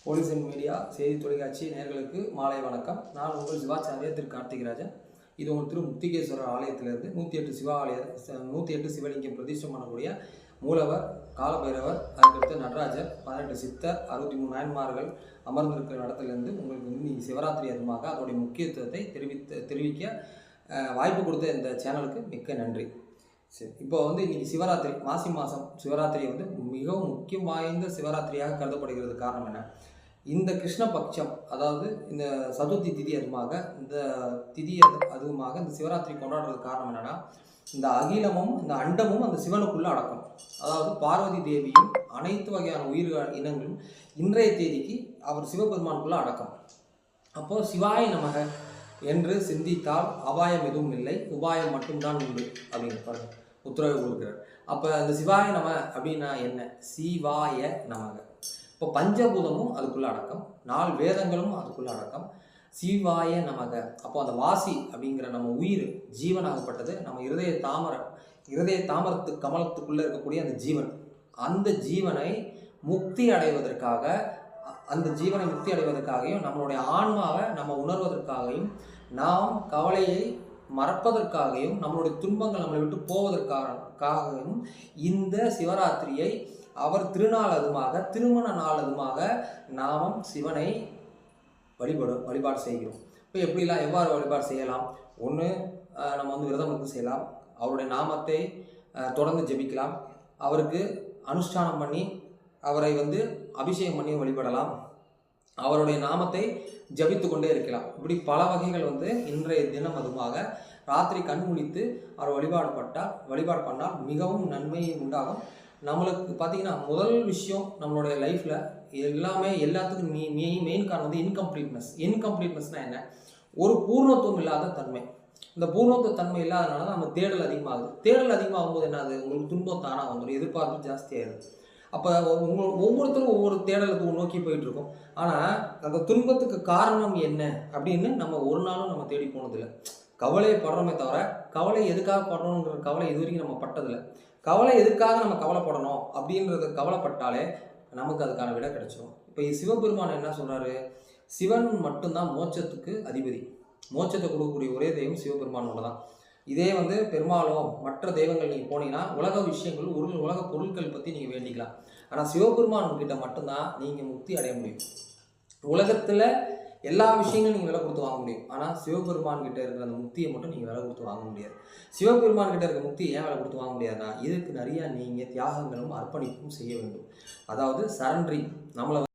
போலீசன் media செய்தி தொலைக்காட்சி நேயர்களுக்கு மாலை வணக்கம். நான் உங்கள் சிவாச்சாரிய திரு கார்த்திகராஜன். இது உங்கள் திரு முத்திகேஸ்வரர் ஆலயத்திலிருந்து 108 சிவலிங்கம் பிரதிஷ்டம் பண்ணக்கூடிய மூலவர், காலபைரவர், அதுக்கடுத்து நடராஜர், 18 சித்தர், 63 நாயன்மார்கள் அமர்ந்திருக்கிற இடத்துலேருந்து உங்களுக்கு இன்னைக்கு சிவராத்திரி அதுமாக அதோடைய முக்கியத்துவத்தை தெரிவிக்க வாய்ப்பு கொடுத்த இந்த சேனலுக்கு மிக்க நன்றி. சரி, இப்போ இன்றைக்கி சிவராத்திரி, மாசி மாதம் சிவராத்திரி மிகவும் முக்கியம் வாய்ந்த சிவராத்திரியாக கருதப்படுகிறது. காரணம் என்ன? இந்த கிருஷ்ணபக்ஷம், அதாவது இந்த சதுர்த்தி திதி அதுமாக, இந்த திதி அதுவுமாக இந்த சிவராத்திரி கொண்டாடுறதுக்கு காரணம் என்னென்னா, இந்த அகிலமும் இந்த அண்டமும் அந்த சிவனுக்குள்ளே அடக்கம். அதாவது பார்வதி தேவியும் அனைத்து வகையான உயிர் இனங்களும் இன்றைய தேதிக்கு அவர் சிவபெருமானுக்குள்ளே அடக்கம். அப்போது சிவாய நமக என்று சிந்தித்தால் அபாயம் எதுவும் இல்லை, உபாயம் மட்டும்தான் உண்டு அப்படின்னு பாருங்க உத்தரவு கொடுக்குறார். அப்போ அந்த சிவாய நம அப்படின்னா என்ன? சிவாய நமக. இப்போ பஞ்சபூதமும் அதுக்குள்ள அடக்கம், 4 வேதங்களும் அதுக்குள்ள அடக்கம். சிவாய நமக. அப்போ அந்த வாசி அப்படிங்கிற நம்ம உயிர் ஜீவனாகப்பட்டது நம்ம இருதய தாமரத்து கமலத்துக்குள்ளே இருக்கக்கூடிய அந்த ஜீவன், அந்த ஜீவனை முக்தி அடைவதற்காகவும் நம்மளுடைய ஆன்மாவை நம்ம உணர்வதற்காகவும், நாம் கவலையை மறப்பதற்காகவும், நம்மளுடைய துன்பங்கள் நம்மளை விட்டு போவதற்காகவும் இந்த சிவராத்திரியை அவர் திருநாள் அதுமாக, திருமண நாள் அதுமாக நாம் சிவனை வழிபாடு செய்கிறோம். இப்போ எவ்வாறு வழிபாடு செய்யலாம்? ஒன்று, நம்ம விரதம் இருந்து செய்யலாம், அவருடைய நாமத்தை தொடர்ந்து ஜெபிக்கலாம், அவருக்கு அனுஷ்டானம் பண்ணி அவரை அபிஷேகம் பண்ணி வழிபடலாம், அவருடைய நாமத்தை ஜபித்து கொண்டே இருக்கலாம். இப்படி பல வகைகள் இன்றைய தினம் அதுமாக ராத்திரி கண் முழித்து அவர் வழிபாடு பண்ணால் மிகவும் நன்மை உண்டாகும். நம்மளுக்கு பார்த்தீங்கன்னா முதல் விஷயம், நம்மளுடைய லைஃப்பில் எல்லாத்துக்கும் மெயின் காரணம் இன்கம்ப்ளீட்னஸ்னால் என்ன? ஒரு பூர்ணத்துவம் இல்லாத தன்மை. இந்த பூர்ணத்துவ தன்மை இல்லாதனால தான் நம்ம தேடல் அதிகமாகுது. தேடல் அதிகமாகும் போது என்னது? உங்களுக்கு துன்பம் தானாக வந்துடும், எதிர்பார்ப்பு ஜாஸ்தியாகிடுது. அப்போ ஒவ்வொருத்தரும் ஒவ்வொரு தேடலுக்கு நோக்கி போயிட்டுருக்கோம். ஆனால் அந்த துன்பத்துக்கு காரணம் என்ன அப்படின்னு நம்ம ஒரு நாளும் நம்ம தேடி போனதில்லை. கவலையை படுறோமே தவிர, கவலை எதுக்காக படுறோங்கிற கவலை இது வரைக்கும் நம்ம பட்டதில்லை. கவலை எதுக்காக நம்ம கவலைப்படணும் அப்படின்றத கவலைப்பட்டாலே நமக்கு அதுக்கான விடை கிடைச்சிடும். இப்போ சிவபெருமான் என்ன சொல்கிறாரு? சிவன் மட்டும்தான் மோட்சத்துக்கு அதிபதி. மோட்சத்தை கொடுக்கக்கூடிய ஒரே தெய்வம் சிவபெருமான் தான். இதே பெரும்பாலும் மற்ற தெய்வங்கள் நீங்கள் போனீங்கன்னா உலக விஷயங்கள், உலக பொருட்கள் பற்றி நீங்கள் வேண்டிக்கலாம். ஆனால் சிவபெருமான் கிட்ட மட்டும்தான் நீங்கள் முக்தி அடைய முடியும். உலகத்தில் எல்லா விஷயங்களும் நீங்கள் விலை கொடுத்து வாங்க முடியும், ஆனால் சிவபெருமான் கிட்ட இருக்கிற அந்த முக்தியை மட்டும் நீங்கள் விலை கொடுத்து வாங்க முடியாது. சிவபெருமான் கிட்ட இருக்க முக்தியை ஏன் விலை கொடுத்து வாங்க முடியாதுன்னா, இதுக்கு நிறையா நீங்கள் தியாகங்களும் அர்ப்பணிப்பும் செய்ய வேண்டும். அதாவது சரண்டரிங், நம்மளை